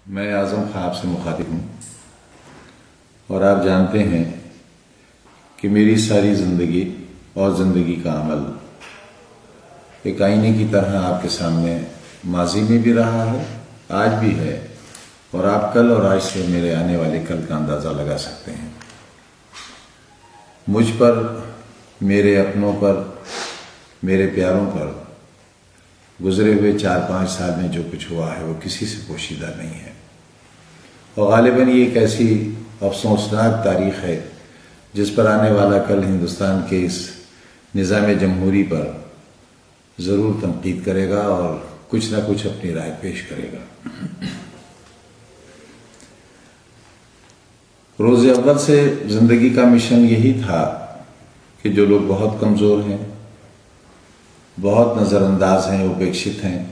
میں اعظم خان آپ سے مخاطب ہوں اور آپ جانتے ہیں کہ میری ساری زندگی اور زندگی کا عمل ایک آئینے کی طرح آپ کے سامنے ماضی میں بھی رہا ہے، آج بھی ہے، اور آپ کل اور آج سے میرے آنے والے کل کا اندازہ لگا سکتے ہیں۔ مجھ پر، میرے اپنوں پر، میرے پیاروں پر گزرے ہوئے 4-5 سال میں جو کچھ ہوا ہے وہ کسی سے پوشیدہ نہیں ہے، اور غالباً یہ ایک ایسی افسوسناک تاریخ ہے جس پر آنے والا کل ہندوستان کے اس نظام جمہوری پر ضرور تنقید کرے گا اور کچھ نہ کچھ اپنی رائے پیش کرے گا۔ روز اول سے زندگی کا مشن یہی تھا کہ جو لوگ بہت کمزور ہیں، بہت نظر انداز ہیں، اپیکشت ہیں،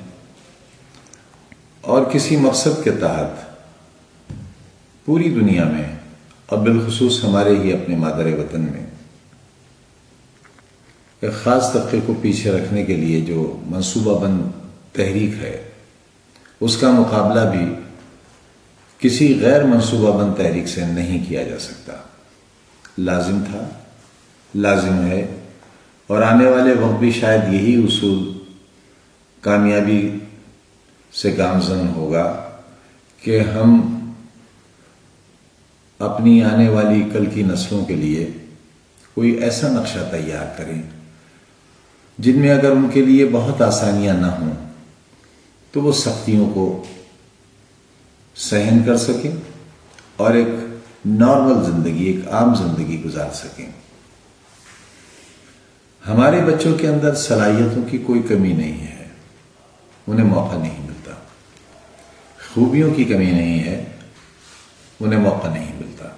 اور کسی مقصد کے تحت پوری دنیا میں اور بالخصوص ہمارے ہی اپنے مادر وطن میں ایک خاص طبقے کو پیچھے رکھنے کے لیے جو منصوبہ بند تحریک ہے، اس کا مقابلہ بھی کسی غیر منصوبہ بند تحریک سے نہیں کیا جا سکتا۔ لازم تھا، لازم ہے، اور آنے والے وقت بھی شاید یہی اصول کامیابی سے گامزن ہوگا کہ ہم اپنی آنے والی کل کی نسلوں کے لیے کوئی ایسا نقشہ تیار کریں جن میں اگر ان کے لیے بہت آسانیاں نہ ہوں تو وہ سختیوں کو سہن کر سکیں اور ایک نارمل زندگی، ایک عام زندگی گزار سکیں۔ ہمارے بچوں کے اندر صلاحیتوں کی کوئی کمی نہیں ہے، انہیں موقع نہیں ملتا، خوبیوں کی کمی نہیں ہے، انہیں موقع نہیں ملتا،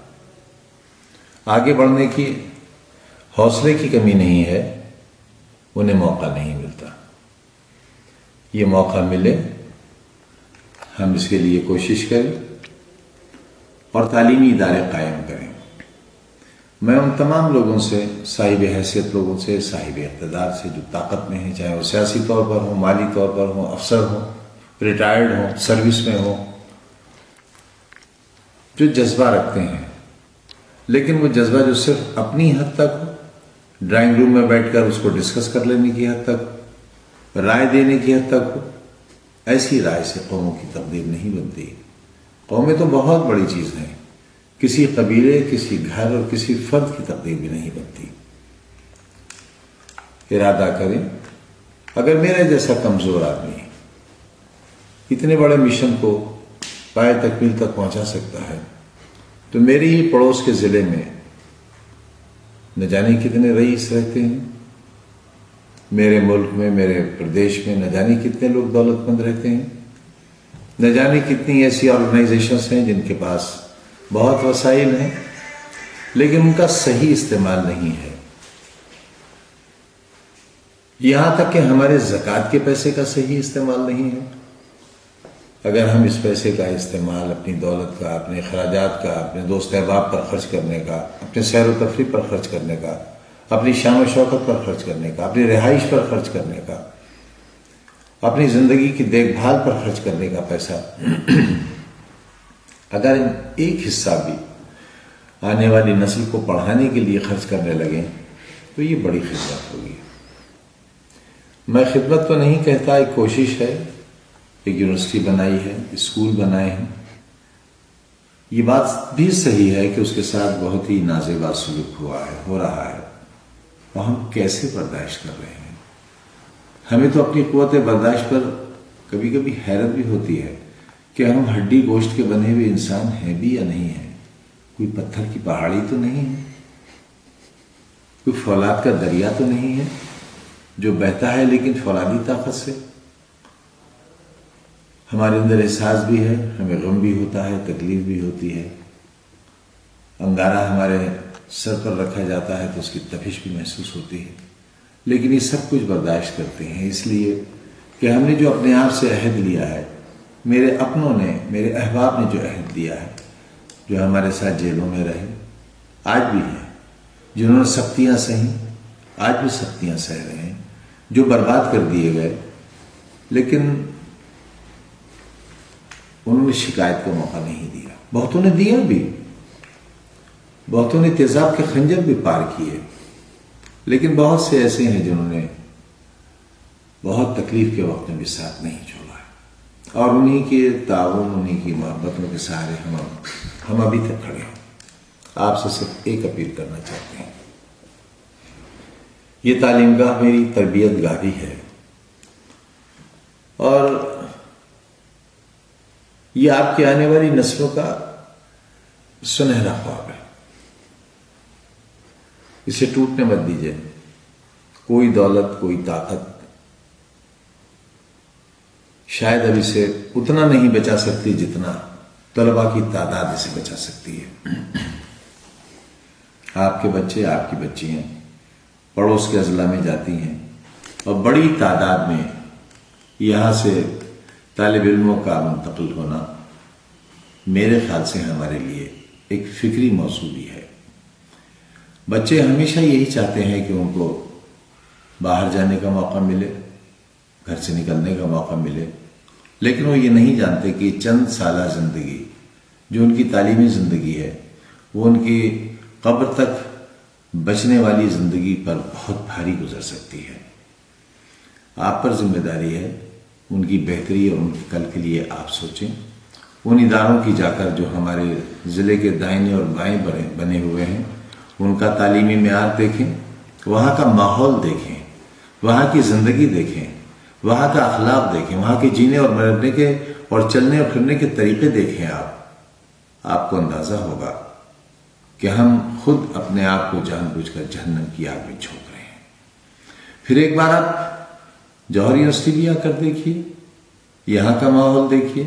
آگے بڑھنے کی حوصلے کی کمی نہیں ہے، انہیں موقع نہیں ملتا۔ یہ موقع ملے، ہم اس کے لیے کوشش کریں اور تعلیمی ادارے قائم کریں۔ میں ان تمام لوگوں سے، صاحب حیثیت لوگوں سے، صاحب اقتدار سے جو طاقت میں ہیں، چاہے وہ سیاسی طور پر ہوں، مالی طور پر ہوں، افسر ہوں، ریٹائرڈ ہوں، سروس میں ہوں، جو جذبہ رکھتے ہیں لیکن وہ جذبہ جو صرف اپنی حد تک ہو، ڈرائنگ روم میں بیٹھ کر اس کو ڈسکس کر لینے کی حد تک، رائے دینے کی حد تک ہو، ایسی رائے سے قوموں کی تقدیر نہیں بنتی۔ قومیں تو بہت بڑی چیز ہیں، کسی قبیلے، کسی گھر اور کسی فرد کی تقدیر بھی نہیں بنتی۔ ارادہ کریں، اگر میرے جیسا کمزور آدمی اتنے بڑے مشن کو پائے تکمیل تک پہنچا سکتا ہے تو میری ہی پڑوس کے ضلع میں نہ جانے کتنے رئیس رہتے ہیں، میرے ملک میں، میرے پردیش میں نہ جانے کتنے لوگ دولت مند رہتے ہیں، نہ جانے کتنی ایسی آرگنائزیشنز ہیں جن کے پاس بہت وسائل ہیں لیکن ان کا صحیح استعمال نہیں ہے۔ یہاں تک کہ ہمارے زکوٰۃ کے پیسے کا صحیح استعمال نہیں ہے۔ اگر ہم اس پیسے کا استعمال اپنی دولت کا، اپنے اخراجات کا، اپنے دوست احباب پر خرچ کرنے کا، اپنے سیر و تفریح پر خرچ کرنے کا، اپنی شان و شوکت پر خرچ کرنے کا، اپنی رہائش پر خرچ کرنے کا، اپنی زندگی کی دیکھ بھال پر خرچ کرنے کا پیسہ اگر ایک حصہ بھی آنے والی نسل کو پڑھانے کے لیے خرچ کرنے لگیں تو یہ بڑی خدمت ہوگی۔ میں خدمت تو نہیں کہتا، ایک کوشش ہے، ایک یونیورسٹی بنائی ہے، اسکول بنائے ہیں، یہ بات بھی صحیح ہے کہ اس کے ساتھ بہت ہی نازیبا سلوک ہو رہا ہے، اور ہم کیسے برداشت کر رہے ہیں؟ ہمیں تو اپنی قوت برداشت پر کبھی کبھی حیرت بھی ہوتی ہے کہ ہم ہڈی گوشت کے بنے ہوئے انسان ہیں بھی یا نہیں ہیں، کوئی پتھر کی پہاڑی تو نہیں ہے، کوئی فولاد کا دریا تو نہیں ہے جو بہتا ہے لیکن فولادی طاقت سے۔ ہمارے اندر احساس بھی ہے، ہمیں غم بھی ہوتا ہے، تکلیف بھی ہوتی ہے، انگارہ ہمارے سر پر رکھا جاتا ہے تو اس کی تپش بھی محسوس ہوتی ہے، لیکن یہ سب کچھ برداشت کرتے ہیں اس لیے کہ ہم نے جو اپنے آپ سے عہد لیا ہے، میرے اپنوں نے، میرے احباب نے جو عہد لیا ہے، جو ہمارے ساتھ جیلوں میں رہے، آج بھی ہیں، جنہوں نے سختیاں سہیں، آج بھی سختیاں سہ رہے ہیں، جو برباد کر دیے گئے، لیکن انہوں نے شکایت کا موقع نہیں دیا. بہتوں نے دیا بھی، بہتوں نے تیزاب کے خنجر بھی پار کیے، لیکن بہت سے ایسے ہیں جنہوں نے بہت تکلیف کے وقت میں بھی ساتھ نہیں چھوڑا ہے، اور انہی کے تعاون، انہی کی محبتوں کے سہارے ہم ابھی تک کھڑے ہیں. آپ سے صرف ایک اپیل کرنا چاہتے ہیں. یہ تعلیم گاہ میری تربیت گاہ بھی ہے، اور یہ آپ کی آنے والی نسلوں کا سنہرا خواب ہے. اسے ٹوٹنے مت دیجیے. کوئی دولت، کوئی طاقت شاید اب اسے اتنا نہیں بچا سکتی جتنا طلباء کی تعداد اسے بچا سکتی ہے. آپ کے بچے، آپ کی بچیاں پڑوس کے اضلاع میں جاتی ہیں، اور بڑی تعداد میں یہاں سے طالب علموں کا منتقل ہونا میرے خیال سے ہمارے لیے ایک فکری موضوع بھی ہے. بچے ہمیشہ یہی چاہتے ہیں کہ ان کو باہر جانے کا موقع ملے، گھر سے نکلنے کا موقع ملے، لیکن وہ یہ نہیں جانتے کہ چند سالہ زندگی جو ان کی تعلیمی زندگی ہے، وہ ان کی قبر تک بچنے والی زندگی پر بہت بھاری گزر سکتی ہے. آپ پر ذمہ داری ہے ان کی بہتری اور ان کے کل کے لیے آپ سوچیں. ان اداروں کی جا کر جو ہمارے ضلع کے دائیں اور بائیں بنے ہوئے ہیں، ان کا تعلیمی معیار دیکھیں، وہاں کا ماحول دیکھیں، وہاں کی زندگی دیکھیں، وہاں کا اخلاق دیکھیں، وہاں کے جینے اور مرنے کے اور چلنے اور پھرنے کے طریقے دیکھیں. آپ کو اندازہ ہوگا کہ ہم خود اپنے آپ کو جان بوجھ کر جہنم کی آگ میں جھونک رہے ہیں. پھر ایک بار آپ جوہر یونیورسٹی بھی آ کر دیکھیے، یہاں کا ماحول دیکھیے،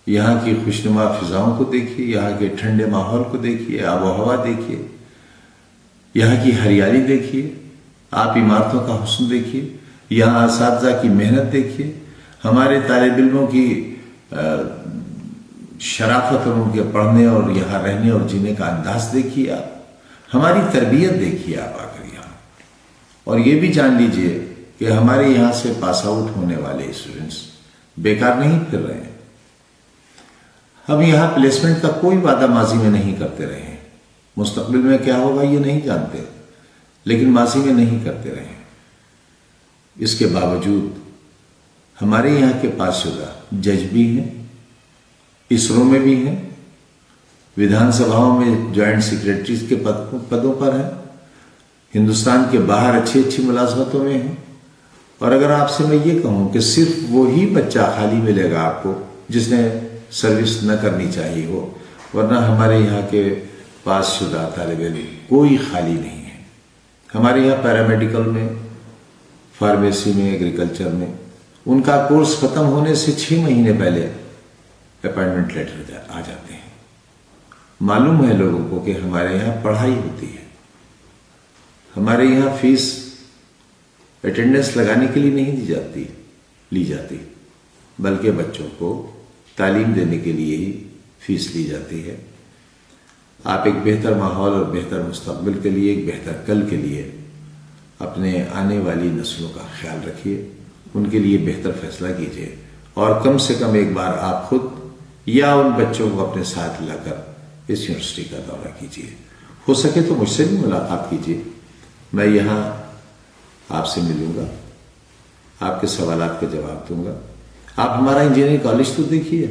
یہاں کی خوشنما فضاؤں کو دیکھیے، یہاں کے ٹھنڈے ماحول کو دیکھیے، آب و ہوا دیکھیے، یہاں کی ہریالی دیکھیے، آپ عمارتوں کا حسن دیکھیے، یہاں اساتذہ کی محنت دیکھیے، ہمارے طالب علموں کی شرافت اور ان کے پڑھنے اور یہاں رہنے اور جینے کا انداز دیکھیے. آپ ہماری تربیت دیکھیے آپ آ کر یہاں، اور یہ بھی جان لیجئے کہ ہمارے یہاں سے پاس آؤٹ ہونے والے اسٹوڈنٹس بیکار نہیں پھر رہے ہیں. ہم یہاں پلیسمنٹ کا کوئی وعدہ ماضی میں نہیں کرتے رہے ہیں. مستقبل میں کیا ہوگا یہ نہیں جانتے، لیکن ماضی میں نہیں کرتے رہے. اس کے باوجود ہمارے یہاں کے پاس شدہ جج بھی ہیں، اسرو میں بھی ہیں، ودھان سبھاؤں میں جوائنٹ سیکریٹریز کے پدوں پر ہیں، ہندوستان کے باہر اچھی اچھی ملازمتوں میں ہیں. اور اگر آپ سے میں یہ کہوں کہ صرف وہی بچہ خالی ملے گا آپ کو جس نے سروس نہ کرنی چاہیے ہو، ورنہ ہمارے یہاں کے پاس شدہ طالب علم کوئی خالی نہیں ہے. ہمارے یہاں پیرامیڈیکل میں، فارمیسی میں، ایگریکلچر میں ان کا کورس ختم ہونے سے 6 مہینے پہلے اپائنٹمنٹ لیٹر آ جاتے ہیں. معلوم ہے لوگوں کو کہ ہمارے یہاں پڑھائی ہوتی ہے. ہمارے یہاں فیس اٹینڈنس لگانے کے لیے نہیں لی جاتی بلکہ بچوں کو تعلیم دینے کے لیے ہی فیس لی جاتی ہے. آپ ایک بہتر ماحول اور بہتر مستقبل کے لیے، ایک بہتر کل کے لیے اپنے آنے والی نسلوں کا خیال رکھیے، ان کے لیے بہتر فیصلہ کیجیے، اور کم سے کم ایک بار آپ خود یا ان بچوں کو اپنے ساتھ لا کر اس یونیورسٹی کا دورہ کیجیے. ہو سکے تو مجھ سے بھی ملاقات کیجیے. میں یہاں آپ سے ملوں گا، آپ کے سوالات کا جواب دوں گا. آپ ہمارا انجینئرنگ کالج تو دیکھیے،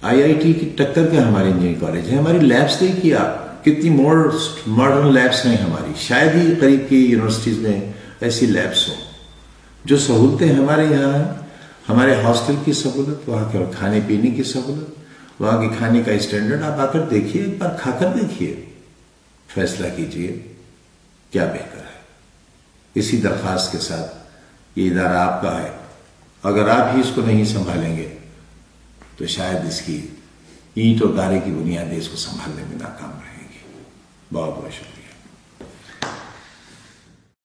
IIT کی ٹکر کے ہمارے انجینئرنگ کالج ہیں. ہماری لیبس دیکھیے آپ، کتنی ماڈرن لیبس ہیں ہماری. شاید ہی قریب کی یونیورسٹیز میں ایسی لیبس ہوں. جو سہولتیں ہمارے یہاں ہیں، ہمارے ہاسٹل کی سہولت، وہاں کے کھانے پینے کی سہولت، وہاں کے کھانے کا اسٹینڈرڈ، آپ آ کر دیکھیے، ایک بار کھا کر دیکھیے، فیصلہ کیجیے کیا بہتر ہے. اسی درخواست کے ساتھ یہ ادارہ آپ کا ہے. اگر آپ ہی اس کو نہیں سنبھالیں گے تو شاید اس کی اینٹ اور گارے کی بنیادیں اس کو سنبھالنے میں ناکام رہیں گی. بہت بہت شکریہ.